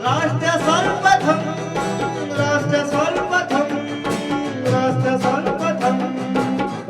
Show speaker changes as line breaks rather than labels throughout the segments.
राष्ट्र सर्वप्रथम, राष्ट्र सर्वप्रथम, राष्ट्र सर्वप्रथम,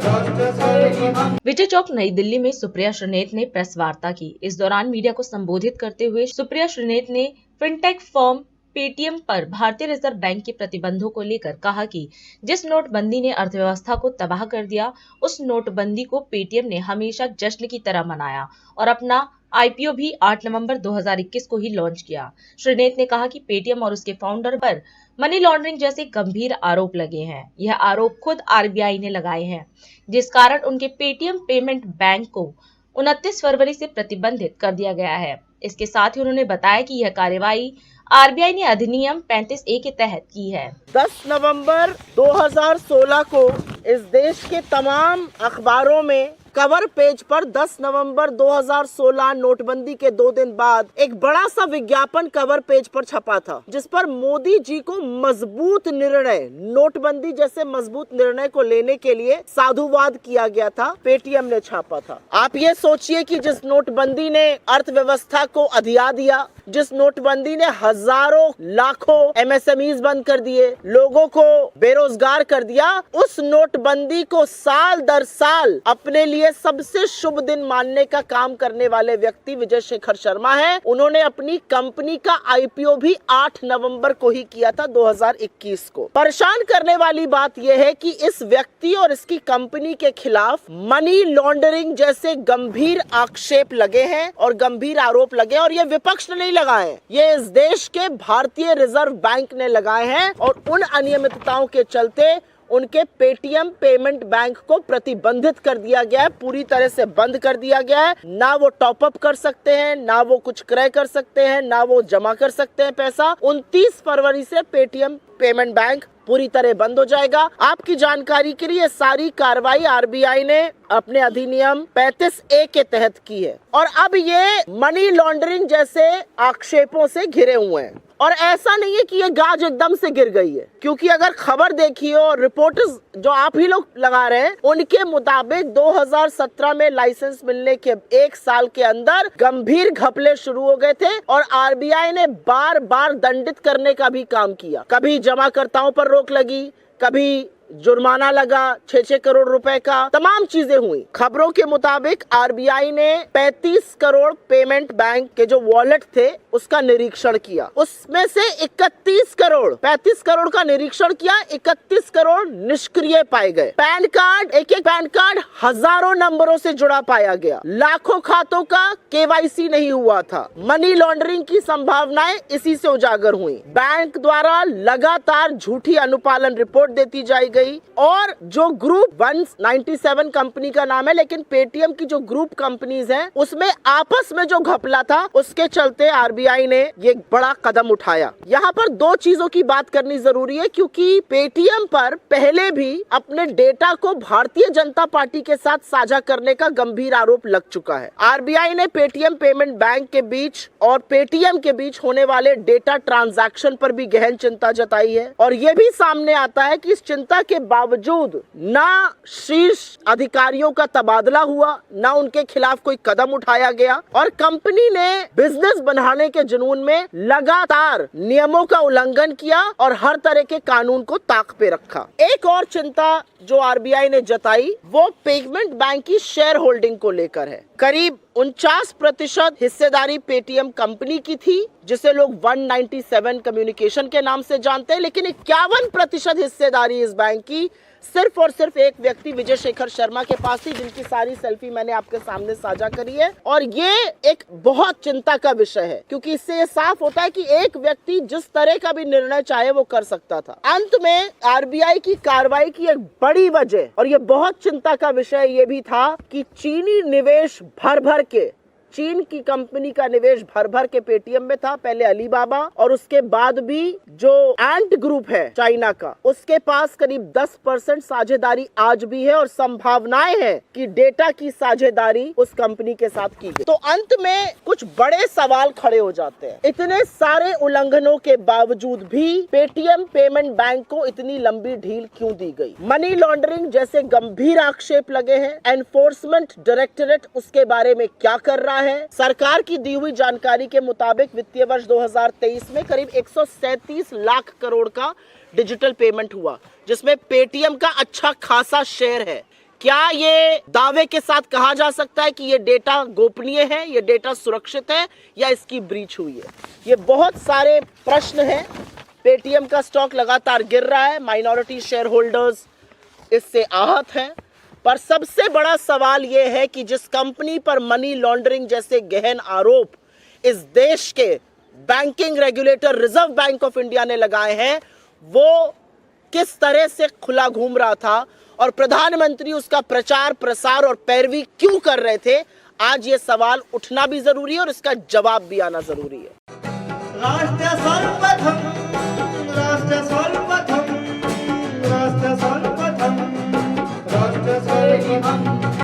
राष्ट्र सर्वप्रथम।
विजय चौक नई दिल्ली में सुप्रिया श्रीनेत ने प्रेस वार्ता की। इस दौरान मीडिया को संबोधित करते हुए सुप्रिया श्रीनेत ने फिनटेक फर्म पेटीएम पर भारतीय रिजर्व बैंक के प्रतिबंधों को लेकर कहा कि जिस नोटबंदी ने अर्थव्यवस्था को तबाह कर दिया, उस नोटबंदी को पेटीएम ने हमेशा जश्न की तरह मनाया और अपना आईपीओ भी 8 नवंबर 2021 को ही लॉन्च किया। श्रीनेत ने कहा कि पेटीएम और उसके फाउंडर पर मनी लॉन्ड्रिंग जैसे गंभीर आरोप लगे हैं। यह आरोप खुद आरबीआई ने लगाए हैं, जिस कारण उनके पेटीएम पेमेंट बैंक को 29 फरवरी से प्रतिबंधित कर दिया गया है। इसके साथ ही उन्होंने बताया कि यह कार्यवाही आरबीआई ने अधिनियम 35A के तहत की है।
10 नवंबर 2016 को इस देश के तमाम अखबारों में कवर पेज पर 10 नवंबर 2016 नोटबंदी के 2 दिन बाद एक बड़ा सा विज्ञापन कवर पेज पर छपा था, जिस पर मोदी जी को मजबूत निर्णय, नोटबंदी जैसे मजबूत निर्णय को लेने के लिए साधुवाद किया गया था। पेटीएम ने छापा था। आप ये सोचिए कि जिस नोटबंदी ने अर्थव्यवस्था को अधिया दिया, जिस नोटबंदी ने हजारों लाखों एमएसएमईज बंद कर दिए, लोगों को बेरोजगार कर दिया, उस नोटबंदी को साल दर साल अपने लिए सबसे शुभ दिन मानने का काम करने वाले व्यक्ति विजय शेखर शर्मा हैं। उन्होंने अपनी कंपनी का आईपीओ भी 8 नवंबर को ही किया था, 2021 को। परेशान करने वाली बात यह है कि इस व्यक्ति और इसकी कंपनी के खिलाफ मनी लॉन्ड्रिंग जैसे गंभीर आक्षेप लगे हैं और गंभीर आरोप लगे, और ये विपक्ष ने नहीं लगाए, ये इस देश के भारतीय रिजर्व बैंक ने लगाए हैं। और उन अनियमितताओं के चलते उनके पेटीएम पेमेंट बैंक को प्रतिबंधित कर दिया गया है, पूरी तरह से बंद कर दिया गया है। ना वो टॉप अप कर सकते हैं, ना वो कुछ क्रय कर सकते हैं, ना वो जमा कर सकते हैं पैसा। 29 फरवरी से पेटीएम पेमेंट बैंक पूरी तरह बंद हो जाएगा। आपकी जानकारी के लिए सारी कार्रवाई आरबीआई ने अपने अधिनियम 35A के तहत की है, और अब ये मनी लॉन्ड्रिंग जैसे आक्षेपों से घिरे हुए हैं। और ऐसा नहीं है कि ये गाज एकदम से गिर गई है, क्योंकि अगर खबर देखिए और रिपोर्ट्स जो आप ही लोग लगा रहे हैं, उनके मुताबिक 2017 में लाइसेंस मिलने के 1 साल के अंदर गंभीर घपले शुरू हो गए थे, और आरबीआई ने बार बार दंडित करने का भी काम किया। कभी जमाकर्ताओं पर रोक लगी, कभी जुर्माना लगा 6-6 करोड़ रुपए का, तमाम चीजें हुई। खबरों के मुताबिक आरबीआई ने 35 करोड़ पेमेंट बैंक के जो वॉलेट थे उसका निरीक्षण किया, उसमें से 31 करोड़, 35 करोड़ का निरीक्षण किया, 31 करोड़ निष्क्रिय पाए गए। पैन कार्ड, एक पैन कार्ड हजारों नंबरों से जुड़ा पाया गया, लाखों खातों का केवाईसी नहीं हुआ था। मनी लॉन्ड्रिंग की संभावनाएं इसी से उजागर हुई। बैंक द्वारा लगातार झूठी अनुपालन रिपोर्ट देती जाएगी, और जो ग्रुप 197 कंपनी का नाम है, लेकिन पेटीएम की जो ग्रुप कंपनीज हैं उसमें आपस में जो घपला था, उसके चलते आरबीआई ने ये बड़ा कदम उठाया। यहाँ पर 2 चीजों की बात करनी जरूरी है, क्योंकि पेटीएम पर पहले भी अपने डेटा को भारतीय जनता पार्टी के साथ साझा करने का गंभीर आरोप लग चुका है। आरबीआई ने पेटीएम पेमेंट बैंक के बीच और पेटीएम के बीच होने वाले डेटा ट्रांजैक्शन पर भी गहन चिंता जताई है, और ये भी सामने आता है कि इस चिंता के बावजूद ना शीर्ष अधिकारियों का तबादला हुआ, ना उनके खिलाफ कोई कदम उठाया गया, और कंपनी ने बिजनेस बढ़ाने के जुनून में लगातार नियमों का उल्लंघन किया और हर तरह के कानून को ताक पे रखा। एक और चिंता जो आरबीआई ने जताई वो पेमेंट बैंक की शेयर होल्डिंग को लेकर है। करीब 49% हिस्सेदारी पेटीएम कंपनी की थी, जिसे लोग 197 कम्युनिकेशन के नाम से जानते हैं, लेकिन 51% हिस्सेदारी इस बैंक की सिर्फ और सिर्फ एक व्यक्ति विजय शेखर शर्मा के पास थी, जिनकी सारी सेल्फी मैंने आपके सामने साझा करी है। और ये एक बहुत चिंता का विषय है, क्योंकि इससे ये साफ होता है कि एक व्यक्ति जिस तरह का भी निर्णय चाहे वो कर सकता था। अंत में आरबीआई की कार्रवाई की एक बड़ी वजह, और ये बहुत चिंता का विषय ये भी था कि चीनी निवेश भर भर के, चीन की कंपनी का निवेश भर भर के पेटीएम में था, पहले अलीबाबा, और उसके बाद भी जो एंट ग्रुप है चाइना का, उसके पास करीब 10% साझेदारी आज भी है, और संभावनाएं हैं कि डेटा की साझेदारी उस कंपनी के साथ की गई। तो अंत में कुछ बड़े सवाल खड़े हो जाते हैं, इतने सारे उल्लंघनों के बावजूद भी पेटीएम पेमेंट बैंक को इतनी लंबी ढील क्यों दी गई? मनी लॉन्ड्रिंग जैसे गंभीर आक्षेप लगे हैं, एनफोर्समेंट डायरेक्टरेट उसके बारे में क्या कर रहा है। सरकार की दी हुई जानकारी के मुताबिक वित्तीय वर्ष 2023 में करीब 137 लाख करोड़ का डिजिटल पेमेंट हुआ, जिसमें पेटीएम का अच्छा खासा शेयर है। क्या ये दावे के साथ कहा जा सकता है कि ये डेटा गोपनीय है, ये डेटा सुरक्षित है, या इसकी ब्रीच हुई है? ये बहुत सारे प्रश्न हैं। पेटीएम का स्टॉक लगातार गिर रहा है, माइनॉरिटी शेयर होल्डर्स इससे आहत हैं, पर सबसे बड़ा सवाल यह है कि जिस कंपनी पर मनी लॉन्ड्रिंग जैसे गहन आरोप इस देश के banking regulator reserve bank of India ने लगाए हैं, वो किस तरह से खुला घूम रहा था और प्रधानमंत्री उसका प्रचार प्रसार और पैरवी क्यों कर रहे थे? आज ये सवाल उठना भी जरूरी है और इसका जवाब भी आना जरूरी है।
राष्ट्र सर्वप्रथम